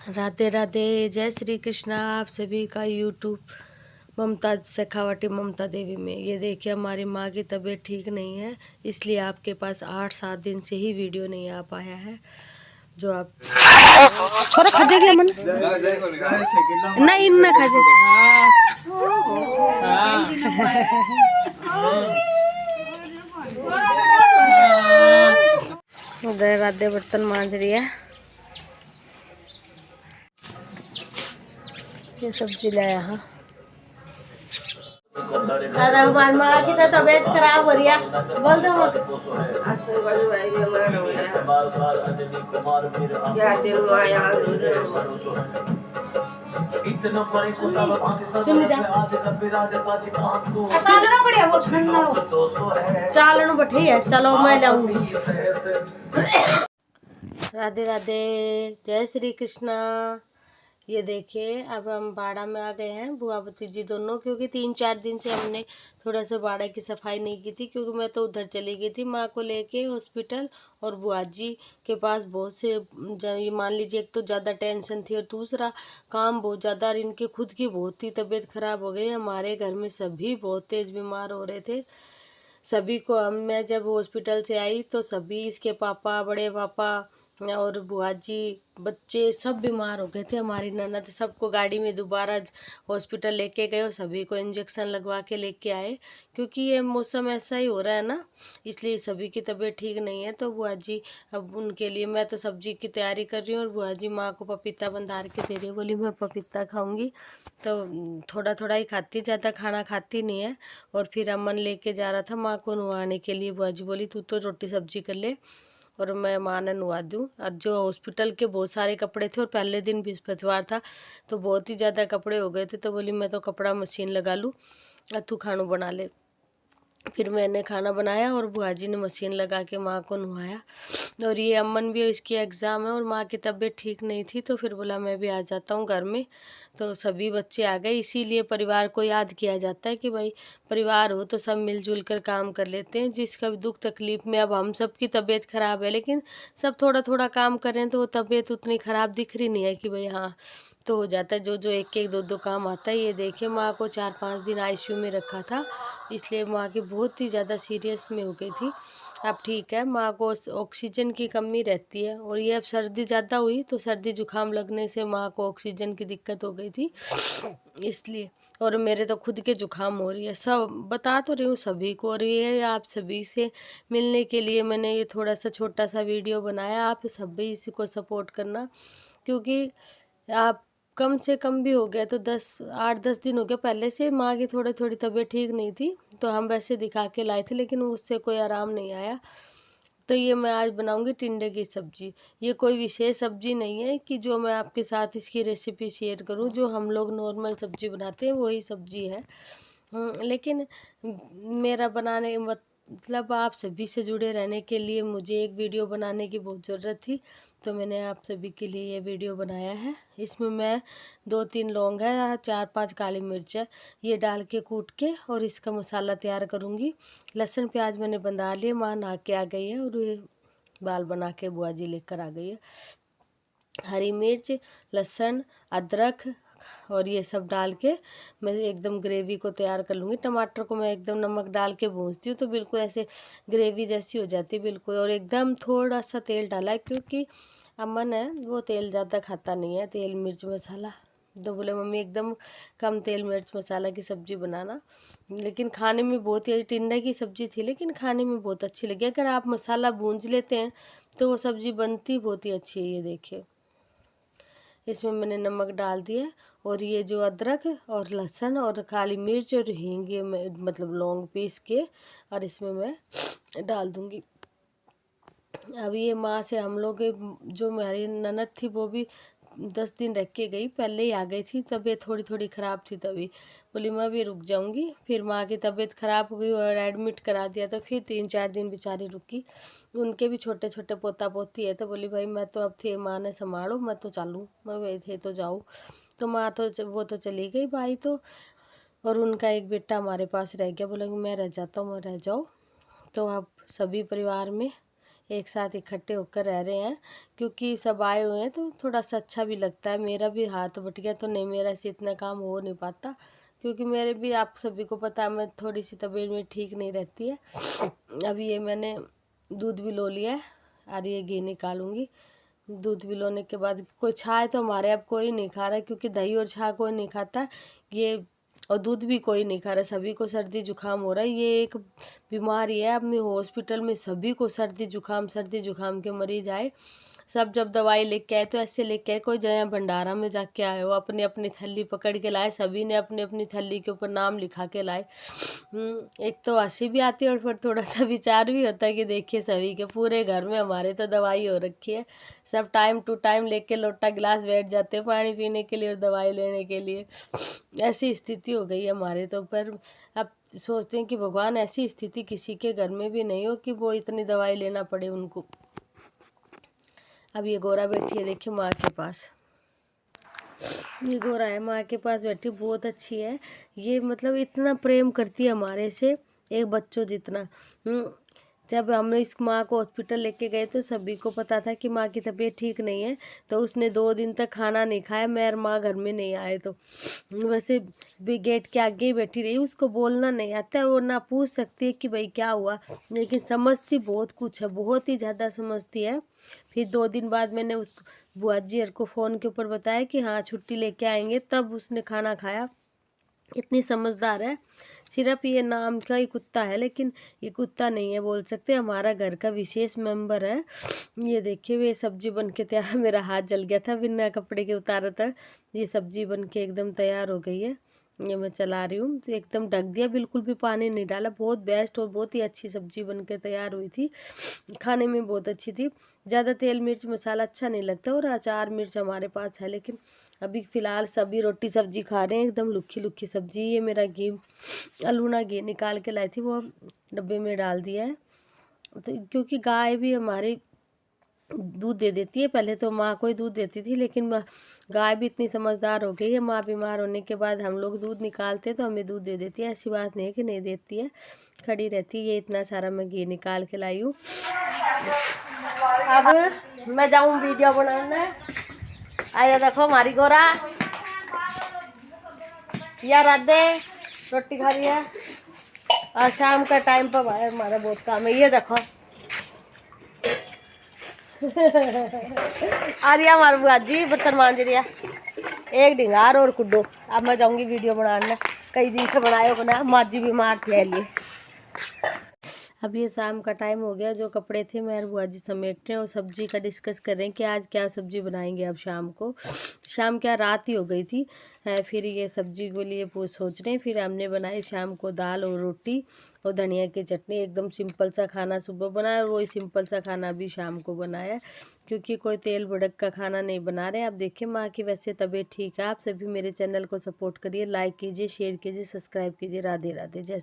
राधे राधे, जय श्री कृष्णा। आप सभी का यूट्यूब ममता शेखावटी ममता देवी में। ये देखिए हमारी माँ की तबीयत ठीक नहीं है, इसलिए आपके पास 8-7 दिन से ही वीडियो नहीं आ पाया है। जो आप थोड़ा खा जाएगी अमन, नहीं ना खा जाए। उधर राधे बर्तन मांज रही है। ये सब्जी लाया। हाँ दादा हमारी माँ की तो तबीयत खराब हो रही है, बोल दो। चालन बैठी है, चलो मैं लाऊंगी। राधे राधे, जय श्री कृष्णा। ये देखिए अब हम बाड़ा में आ गए हैं, बुआ भतीजी दोनों, क्योंकि 3-4 दिन से हमने थोड़ा सा बाड़ा की सफाई नहीं की थी, क्योंकि मैं तो उधर चली गई थी माँ को लेके हॉस्पिटल। और बुआ जी के पास बहुत से ये मान लीजिए, एक तो ज़्यादा टेंशन थी और दूसरा काम बहुत ज़्यादा, और इनकी खुद की बहुत ही तबीयत खराब हो गई। हमारे घर में सभी बहुत तेज़ बीमार हो रहे थे। सभी को मैं जब हॉस्पिटल से आई तो सभी, इसके पापा, बड़े पापा और बुआ जी, बच्चे सब बीमार हो गए थे। हमारी ननद सबको गाड़ी में दोबारा हॉस्पिटल लेके गए और सभी को इंजेक्शन लगवा के लेके आए, क्योंकि ये मौसम ऐसा ही हो रहा है ना, इसलिए सभी की तबीयत ठीक नहीं है। तो बुआ जी, अब उनके लिए मैं तो सब्जी की तैयारी कर रही हूँ, और बुआ जी माँ को पपीता बंधार के दे रही है। बोली मैं पपीता खाऊंगी, तो थोड़ा थोड़ा ही खाती, ज़्यादा खाना खाती नहीं है। और फिर अमन लेके जा रहा था माँ को नुआने के लिए। बुआ जी बोली तू तो रोटी सब्जी कर ले और मैं माँ ने नुआ दूँ। और जो हॉस्पिटल के बहुत सारे कपड़े थे, और पहले दिन बृहस्पतिवार था तो बहुत ही ज़्यादा कपड़े हो गए थे, तो बोली मैं तो कपड़ा मशीन लगा लूँ और तू खानू बना ले। फिर मैंने खाना बनाया और बुआ जी ने मशीन लगा के माँ को नुआया। और ये अमन भी, इसकी एग्ज़ाम है और माँ की तबीयत ठीक नहीं थी, तो फिर बोला मैं भी आ जाता हूँ घर में। तो सभी बच्चे आ गए, इसीलिए परिवार को याद किया जाता है कि भाई परिवार हो तो सब मिलजुल कर काम कर लेते हैं। जिसका भी दुख तकलीफ में, अब हम सब की तबीयत ख़राब है लेकिन सब थोड़ा थोड़ा काम करें तो वो तबीयत उतनी ख़राब दिख रही नहीं है कि भाई हाँ, तो हो जाता है। जो जो एक एक दो दो काम आता है। ये देखिए माँ को 4-5 दिन आईसीयू में रखा था, इसलिए माँ की बहुत ही ज़्यादा सीरियस में हो गई थी। अब ठीक है, माँ को ऑक्सीजन की कमी रहती है, और ये अब सर्दी ज़्यादा हुई तो सर्दी जुकाम लगने से माँ को ऑक्सीजन की दिक्कत हो गई थी, इसलिए। और मेरे तो खुद के जुकाम हो रही है, सब बता तो रही हूँ सभी को। और ये आप सभी से मिलने के लिए मैंने ये थोड़ा सा छोटा सा वीडियो बनाया। आप सभी इसी को सपोर्ट करना, क्योंकि आप कम से कम भी हो गया तो 8-10 दिन हो गए, पहले से माँ की थोड़ी थोड़ी तबीयत ठीक नहीं थी, तो हम वैसे दिखा के लाए थे लेकिन उससे कोई आराम नहीं आया। तो ये मैं आज बनाऊंगी टिंडे की सब्जी। ये कोई विशेष सब्जी नहीं है कि जो मैं आपके साथ इसकी रेसिपी शेयर करूं। जो हम लोग नॉर्मल सब्जी बनाते हैं वही सब्जी है। लेकिन मेरा बनाने मतलब आप सभी से जुड़े रहने के लिए मुझे एक वीडियो बनाने की बहुत ज़रूरत थी, तो मैंने आप सभी के लिए ये वीडियो बनाया है। इसमें मैं 2-3 लौंग है, 4-5 काली मिर्च है, ये डाल के कूट के और इसका मसाला तैयार करूँगी। लहसुन प्याज मैंने बंधा लिए, माँ नहा के आ गई है और ये बाल बना के बुआ जी लेकर आ गई है। हरी मिर्च, लहसुन, अदरक और ये सब डाल के मैं एकदम ग्रेवी को तैयार कर लूँगी। टमाटर को मैं एकदम नमक डाल के भूनती हूँ तो बिल्कुल ऐसे ग्रेवी जैसी हो जाती है बिल्कुल। और एकदम थोड़ा सा तेल डाला है, क्योंकि अमन है वो तेल ज़्यादा खाता नहीं है, तेल मिर्च मसाला। तो बोले मम्मी एकदम कम तेल मिर्च मसाला की सब्ज़ी बनाना। लेकिन खाने में बहुत ही, टिंडे की सब्ज़ी थी लेकिन खाने में बहुत अच्छी लगी। अगर आप मसाला भूंज लेते हैं तो वो सब्ज़ी बनती बहुत ही अच्छी है। ये देखिए इसमें मैंने नमक डाल दिया, और ये जो अदरक और लहसुन और काली मिर्च और हींग, ये मैं मतलब लौंग पीस के और इसमें मैं डाल दूँगी। अब ये माँ से हम लोग, जो मेरी ननद थी वो भी 10 दिन रह के गई, पहले ही आ गई थी, तबीयत थोड़ी थोड़ी ख़राब थी, तभी बोली मैं भी रुक जाऊंगी। फिर माँ की तबीयत ख़राब हो गई और एडमिट करा दिया, तो फिर 3-4 दिन बेचारी रुकी। उनके भी छोटे छोटे पोता पोती है, तो बोली भाई मैं तो अब थे, माँ ने संभालो, मैं तो चालूँ, मैं वही थे तो जाऊँ। तो माँ तो वो तो चली गई भाई तो, और उनका एक बेटा हमारे पास रह गया। बोला कि मैं रह जाता हूँ, मैं रह जाओ। तो अब सभी परिवार में एक साथ इकट्ठे होकर रह रहे हैं, क्योंकि सब आए हुए हैं तो थोड़ा सा अच्छा भी लगता है। मेरा भी हाथ बट गया तो नहीं, मेरा से इतना काम हो नहीं पाता, क्योंकि मेरे भी आप सभी को पता है मैं थोड़ी सी तबीयत में ठीक नहीं रहती है। अभी ये मैंने दूध भी लो लिया है और ये घी निकालूंगी। दूध पिलाने के बाद कोई छाय तो हमारे अब कोई नहीं खा रहा है, क्योंकि दही और छाय कोई नहीं खाता ये, और दूध भी कोई नहीं खा रहा। सभी को सर्दी जुकाम हो रहा है, ये एक बीमारी है। अब मैं हॉस्पिटल में सभी को सर्दी जुकाम के मरीज आए, सब जब दवाई लेके आए तो ऐसे लेके आए कोई जया भंडारा में जाके आए हो, अपनी अपनी थैली पकड़ के लाए, सभी ने अपनी अपनी थैली के ऊपर नाम लिखा के लाए। एक तो हंसी भी आती है और फिर थोड़ा सा विचार भी होता है कि देखिए सभी के पूरे घर में हमारे तो दवाई हो रखी है, सब टाइम टू टाइम लेके लोटा गिलास बैठ जाते हैं पानी पीने के लिए और दवाई लेने के लिए। ऐसी स्थिति हो गई है हमारे तो। पर अब सोचते हैं कि भगवान ऐसी स्थिति किसी के घर में भी नहीं हो कि वो इतनी दवाई लेना पड़े उनको। अब ये गोरा बैठी है देखिए माँ के पास, ये गोरा है माँ के पास बैठी, बहुत अच्छी है ये, मतलब इतना प्रेम करती है हमारे से एक बच्चों जितना। जब हम इस माँ को हॉस्पिटल लेके गए तो सभी को पता था कि माँ की तबीयत ठीक नहीं है, तो उसने 2 दिन तक खाना नहीं खाया, मैं और माँ घर में नहीं आए। तो वैसे भी गेट के आगे ही बैठी रही, उसको बोलना नहीं आता, वो ना पूछ सकती है कि भाई क्या हुआ, लेकिन समझती बहुत कुछ है, बहुत ही ज़्यादा समझती है। फिर 2 दिन बाद मैंने उसको बुआ जी को फ़ोन के ऊपर बताया कि हाँ छुट्टी लेके आएंगे, तब उसने खाना खाया। इतनी समझदार है, सिर्फ ये नाम का ही कुत्ता है, लेकिन ये कुत्ता नहीं है बोल सकते, हमारा घर का विशेष मेंबर है। ये देखिए वे सब्जी बन के तैयार, मेरा हाथ जल गया था बिना कपड़े के उतारा था, ये सब्जी बन के एकदम तैयार हो गई है। ये मैं चला रही हूँ, तो एकदम ढक दिया, बिल्कुल भी पानी नहीं डाला, बहुत बेस्ट और बहुत ही अच्छी सब्जी बन के तैयार हुई थी, खाने में बहुत अच्छी थी। ज़्यादा तेल मिर्च मसाला अच्छा नहीं लगता, और अचार मिर्च हमारे पास है, लेकिन अभी फ़िलहाल सभी रोटी सब्जी खा रहे हैं, एकदम लुखी लुखी सब्जी। ये मेरा घी अलूना घी निकाल के लाई थी, वो डब्बे में डाल दिया है। तो क्योंकि गाय भी हमारी दूध दे देती है, पहले तो माँ को ही दूध देती थी, लेकिन गाय भी इतनी समझदार हो गई है, माँ बीमार होने के बाद हम लोग दूध निकालते हैं तो हमें दूध दे देती है, ऐसी बात नहीं है कि नहीं देती है, खड़ी रहती है। ये इतना सारा मैं घी निकाल के लाई हूँ। अब मैं जाऊँ वीडियो बनाने, आया देखो हमारी गोरा या राधे रोटी खा रही है, और शाम का टाइम पर हमारा बहुत काम है। ये देखो आरिया हमारे बुआ जी बर्तन मांज रही है, एक ढिंगार और कुड्डो। अब मैं जाऊंगी वीडियो बनाने, कई दिन से बनाए हो ना, माँ जी बीमार थे लिए। अब ये शाम का टाइम हो गया, जो कपड़े थे मैं और बुआ जी समेट रहे हैं और सब्जी का डिस्कस कर रहे हैं कि आज क्या सब्जी बनाएंगे। अब शाम को, शाम क्या रात ही हो गई थी, फिर ये सब्जी के लिए सोच रहे हैं। फिर हमने बनाई शाम को दाल और रोटी और धनिया की चटनी, एकदम सिंपल सा खाना सुबह बनाया और वही सिंपल सा खाना भी शाम को बनाया, क्योंकि कोई तेल भड़क का खाना नहीं बना रहे। आप देखिए माँ की वैसे तबीयत ठीक है। आप सभी मेरे चैनल को सपोर्ट करिए, लाइक कीजिए, शेयर कीजिए, सब्सक्राइब कीजिए। राधे राधे। जैसे